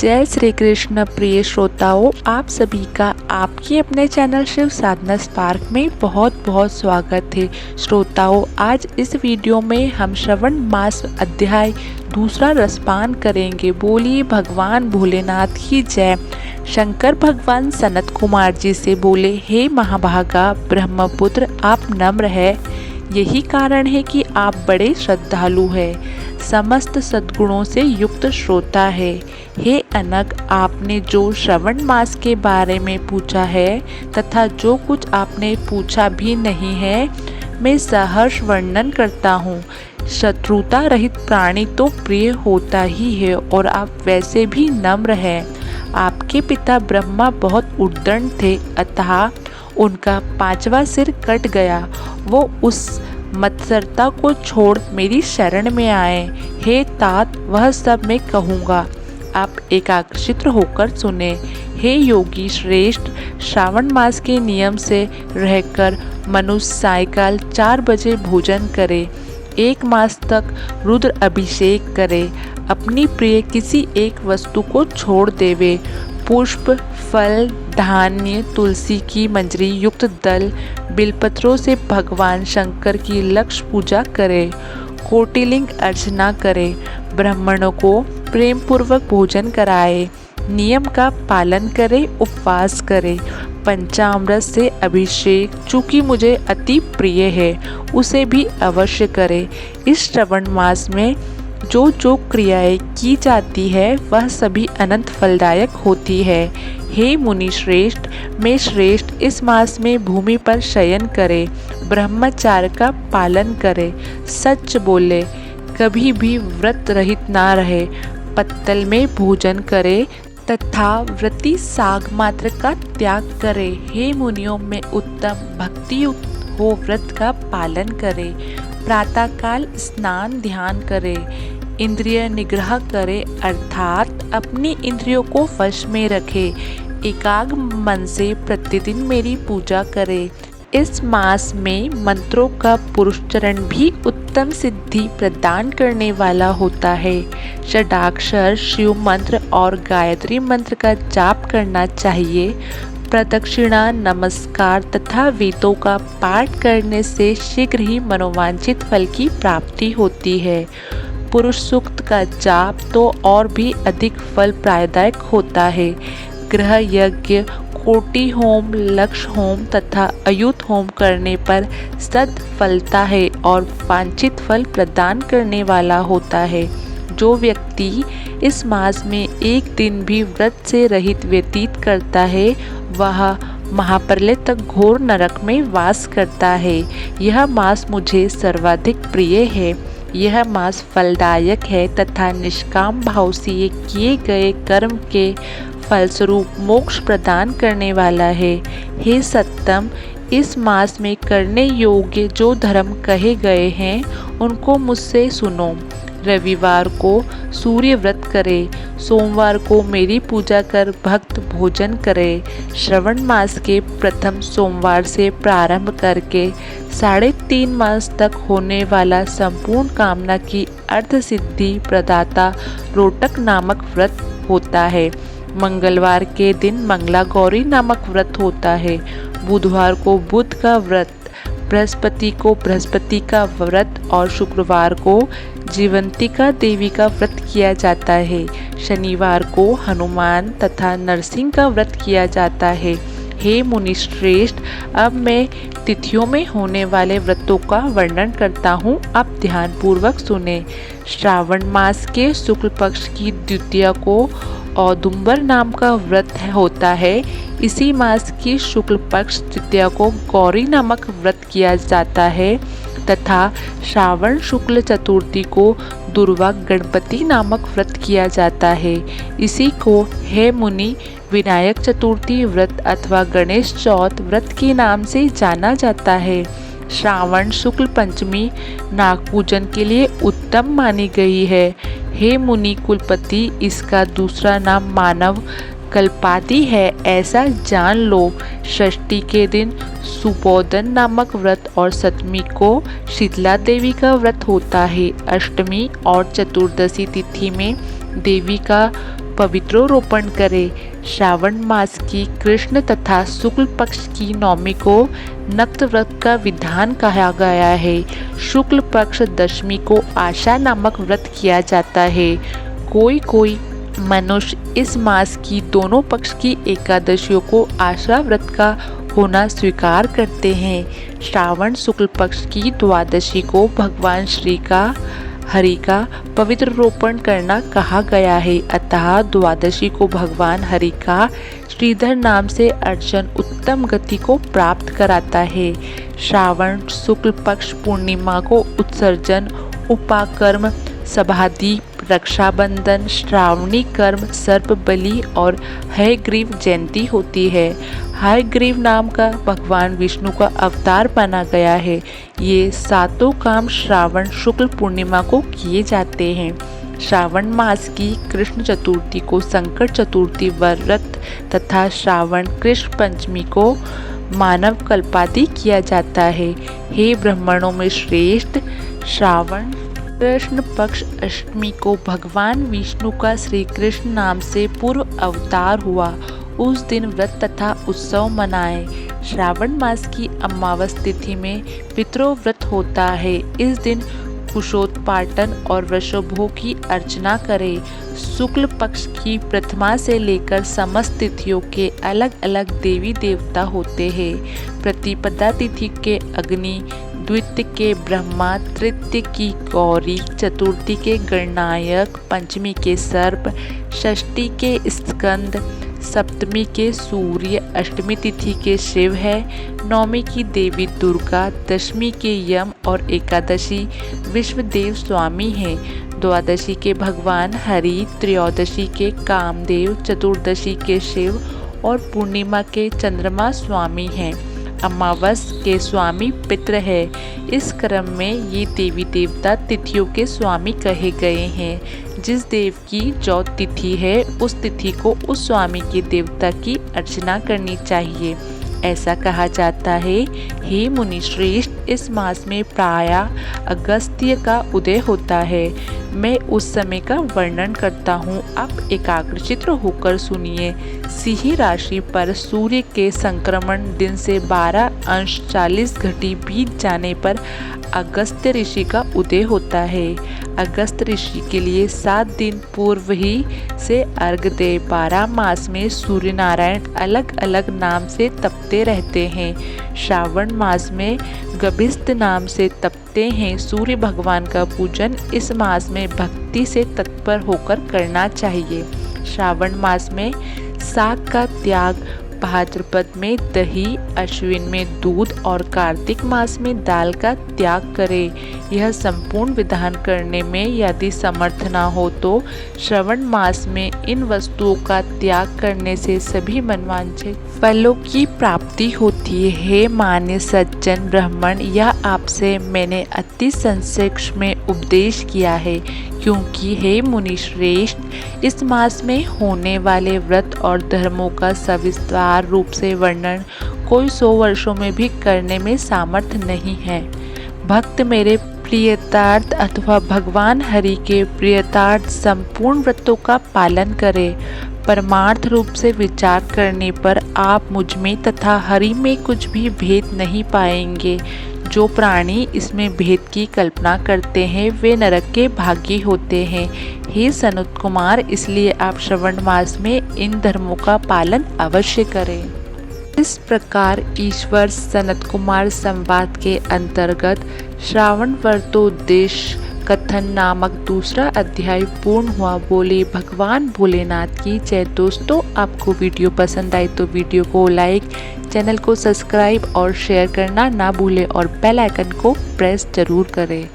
जय श्री कृष्ण प्रिय श्रोताओं, आप सभी का आपके अपने चैनल शिव साधना स्पार्क में बहुत बहुत स्वागत है। श्रोताओं, आज इस वीडियो में हम श्रवण मास अध्याय दूसरा रसपान करेंगे। बोलिए भगवान भोलेनाथ की जय। शंकर भगवान सनत कुमार जी से बोले, हे महाभागा ब्रह्मपुत्र, आप नम्र है, यही कारण है कि आप बड़े श्रद्धालु हैं, समस्त सद्गुणों से युक्त श्रोता है। हे अनग, आपने जो श्रवण मास के बारे में पूछा है तथा जो कुछ आपने पूछा भी नहीं है, मैं सहर्ष वर्णन करता हूँ। शत्रुता रहित प्राणी तो प्रिय होता ही है और आप वैसे भी नम्र हैं। आपके पिता ब्रह्मा बहुत उद्दंड थे, अतः उनका 5वां सिर कट गया। वो उस मत्सरता को छोड़ मेरी शरण में आए। हे तात, वह सब मैं कहूँगा, आप एकाग्रचित्त होकर सुने। हे योगी श्रेष्ठ, श्रावण मास के नियम से रहकर मनुष्य सायकाल 4 बजे भोजन करे, 1 मास तक रुद्र अभिषेक करे, अपनी प्रिय किसी एक वस्तु को छोड़ देवे, पुष्प, फल, धान्य, तुलसी की मंजरी युक्त दल, बिलपत्रों से भगवान शंकर की लक्ष्य पूजा करे, कोटिलिंग अर्चना करे, ब्राह्मणों को प्रेम पूर्वक भोजन कराए, नियम का पालन करे, उपवास करे, पंचामृत से अभिषेक, चूँकि मुझे अति प्रिय है, उसे भी अवश्य करे। इस श्रवण मास में जो जो क्रियाएं की जाती है वह सभी अनंत फलदायक होती है। हे मुनि श्रेष्ठ, मैं श्रेष्ठ इस मास में भूमि पर शयन करे, ब्रह्मचार्य का पालन करे, सच बोले, कभी भी व्रत रहित ना रहे, पत्तल में भोजन करे तथा व्रती साग मात्र का त्याग करे। हे मुनियों में उत्तम भक्ति हो व्रत का पालन करे, प्रातःकाल स्नान ध्यान करे, इंद्रिय निग्रह करे अर्थात अपनी इंद्रियों को वश में रखे, एकाग्र मन से प्रतिदिन मेरी पूजा करे। इस मास में मंत्रों का पुरुषचरण भी उत्तम सिद्धि प्रदान करने वाला होता है। षडाक्षर शिव मंत्र और गायत्री मंत्र का जाप करना चाहिए। प्रदक्षिणा, नमस्कार तथा वेदों का पाठ करने से शीघ्र ही मनोवांछित फल की प्राप्ति होती है। पुरुष सूक्त का जाप तो और भी अधिक फल प्रदायक होता है। गृह यज्ञ, कोटि होम, लक्ष्य होम तथा अयुत होम करने पर सद फलता है और वांछित फल प्रदान करने वाला होता है। जो व्यक्ति इस मास में एक दिन भी व्रत से रहित व्यतीत करता है, वह महाप्रलय तक घोर नरक में वास करता है। यह मास मुझे सर्वाधिक प्रिय है। यह मास फलदायक है तथा निष्काम भाव से किए गए कर्म के फलस्वरूप मोक्ष प्रदान करने वाला है। हे सत्तम, इस मास में करने योग्य जो धर्म कहे गए हैं उनको मुझसे सुनो। रविवार को सूर्य व्रत करे, सोमवार को मेरी पूजा कर भक्त भोजन करे, श्रवण मास के प्रथम सोमवार से प्रारंभ करके 3.5 मास तक होने वाला संपूर्ण कामना की अर्थ सिद्धि प्रदाता रोटक नामक व्रत होता है। मंगलवार के दिन मंगला गौरी नामक व्रत होता है। बुधवार को बुध का व्रत, बृहस्पति को बृहस्पति का व्रत और शुक्रवार को जीवंतिका देवी का व्रत किया जाता है। शनिवार को हनुमान तथा नरसिंह का व्रत किया जाता है। हे मुनि श्रेष्ठ, अब मैं तिथियों में होने वाले व्रतों का वर्णन करता हूँ, आप ध्यानपूर्वक सुने। श्रावण मास के शुक्ल पक्ष की द्वितीया को औदुंबर नाम का व्रत होता है। इसी मास की शुक्ल पक्ष तृतीया को गौरी नामक व्रत किया जाता है तथा श्रावण शुक्ल चतुर्थी को दुर्वा गणपति नामक व्रत किया जाता है। इसी को हे मुनि विनायक चतुर्थी व्रत अथवा गणेश चौथ व्रत के नाम से जाना जाता है। श्रावण शुक्ल पंचमी नागपूजन के लिए उत्तम मानी गई है। हे मुनि कुलपति, इसका दूसरा नाम मानव कल्पादि है, ऐसा जान लो। षष्ठी के दिन सुबोधन नामक व्रत और सप्तमी को शीतला देवी का व्रत होता है। अष्टमी और चतुर्दशी तिथि में देवी का पवित्रोरोपण करें। श्रावण मास की कृष्ण तथा शुक्ल पक्ष की नवमी को नक्त व्रत का विधान कहा गया है। शुक्ल पक्ष दशमी को आशा नामक व्रत किया जाता है। कोई मनुष्य इस मास की दोनों पक्ष की एकादशियों को आशा व्रत का होना स्वीकार करते हैं। श्रावण शुक्ल पक्ष की द्वादशी को भगवान हरि का पवित्र रोपण करना कहा गया है। अतः द्वादशी को भगवान हरि का श्रीधर नाम से अर्चन उत्तम गति को प्राप्त कराता है। श्रावण शुक्ल पक्ष पूर्णिमा को उत्सर्जन, उपाकर्म, सभादीप, रक्षाबंधन, श्रावणी कर्म, सर्प बलि और हयग्रीव जयंती होती है। हयग्रीव नाम का भगवान विष्णु का अवतार माना गया है। ये सातों काम श्रावण शुक्ल पूर्णिमा को किए जाते हैं। श्रावण मास की कृष्ण चतुर्थी को संकट चतुर्थी व्रत तथा श्रावण कृष्ण पंचमी को मानव कल्पादि किया जाता है। हे ब्राह्मणों में श्रेष्ठ, श्रावण कृष्ण पक्ष अष्टमी को भगवान विष्णु का श्री कृष्ण नाम से पूर्व अवतार हुआ। उस दिन व्रत तथा उत्सव मनाएं। श्रावण मास की अमावस तिथि में पितृव्रत होता है। इस दिन कुशोत्पाटन और वृषभों की अर्चना करें। शुक्ल पक्ष की प्रथमा से लेकर समस्त तिथियों के अलग अलग देवी देवता होते हैं। प्रतिपदा तिथि के अग्नि, द्वितीय के ब्रह्मा, तृतीय की गौरी, चतुर्थी के गणनायक, पंचमी के सर्प, षष्ठी के स्कंद, सप्तमी के सूर्य, अष्टमी तिथि के शिव है, नवमी की देवी दुर्गा, दशमी के यम और एकादशी विश्वदेव स्वामी हैं। द्वादशी के भगवान हरि, त्रयोदशी के कामदेव, चतुर्दशी के शिव और पूर्णिमा के चंद्रमा स्वामी हैं। अमावस के स्वामी पितृ है। इस क्रम में ये देवी देवता तिथियों के स्वामी कहे गए हैं। जिस देव की जो तिथि है उस तिथि को उस स्वामी के देवता की अर्चना करनी चाहिए। ऐसा कहा जाता है, हे मुनि श्रेष्ठ, इस मास में प्रायः अगस्त्य का उदय होता है। मैं उस समय का वर्णन करता हूँ, आप एकाग्रचित्त होकर सुनिए। सिंह राशि पर सूर्य के संक्रमण दिन से 12 अंश 40 घटी बीत जाने पर अगस्त्य ऋषि का उदय होता है। अगस्त्य ऋषि के लिए 7 दिन पूर्व ही से अर्घ दे। 12 मास में सूर्य नारायण अलग अलग नाम से तपते रहते हैं। श्रावण मास में गभिस्त नाम से तपते हैं। सूर्य भगवान का पूजन इस मास में भक्ति से तत्पर होकर करना चाहिए। श्रावण मास में शाक का त्याग, भाद्रपद में दही, अश्विन में दूध और कार्तिक मास में दाल का त्याग करें। यह संपूर्ण विधान करने में यदि समर्थ न हो तो श्रावण मास में इन वस्तुओं का त्याग करने से सभी मनवांछित फलों की प्राप्ति होती है। हे मान्य सज्जन ब्राह्मण, यह आपसे मैंने अति संक्षेप में उपदेश किया है, क्योंकि हे मुनि श्रेष्ठ, इस मास में होने वाले व्रत और धर्मों का सविस्तार रूप से वर्णन कोई 100 वर्षों में भी करने में सामर्थ्य नहीं है। भक्त मेरे प्रियतार्थ अथवा भगवान हरि के प्रियतार्थ संपूर्ण व्रतों का पालन करें। परमार्थ रूप से विचार करने पर आप मुझ में तथा हरि में कुछ भी भेद नहीं पाएंगे। जो प्राणी इसमें भेद की कल्पना करते हैं वे नरक के भागी होते हैं। हे सनत कुमार, इसलिए आप श्रावण मास में इन धर्मों का पालन अवश्य करें। इस प्रकार ईश्वर सनत कुमार संवाद के अंतर्गत श्रावण व्रतोद्देश्य कथन नामक दूसरा अध्याय पूर्ण हुआ। बोले भगवान भोलेनाथ की जय। दोस्तों, आपको वीडियो पसंद आई तो वीडियो को लाइक, चैनल को सब्सक्राइब और शेयर करना ना भूलें और बेल आइकन को प्रेस जरूर करें।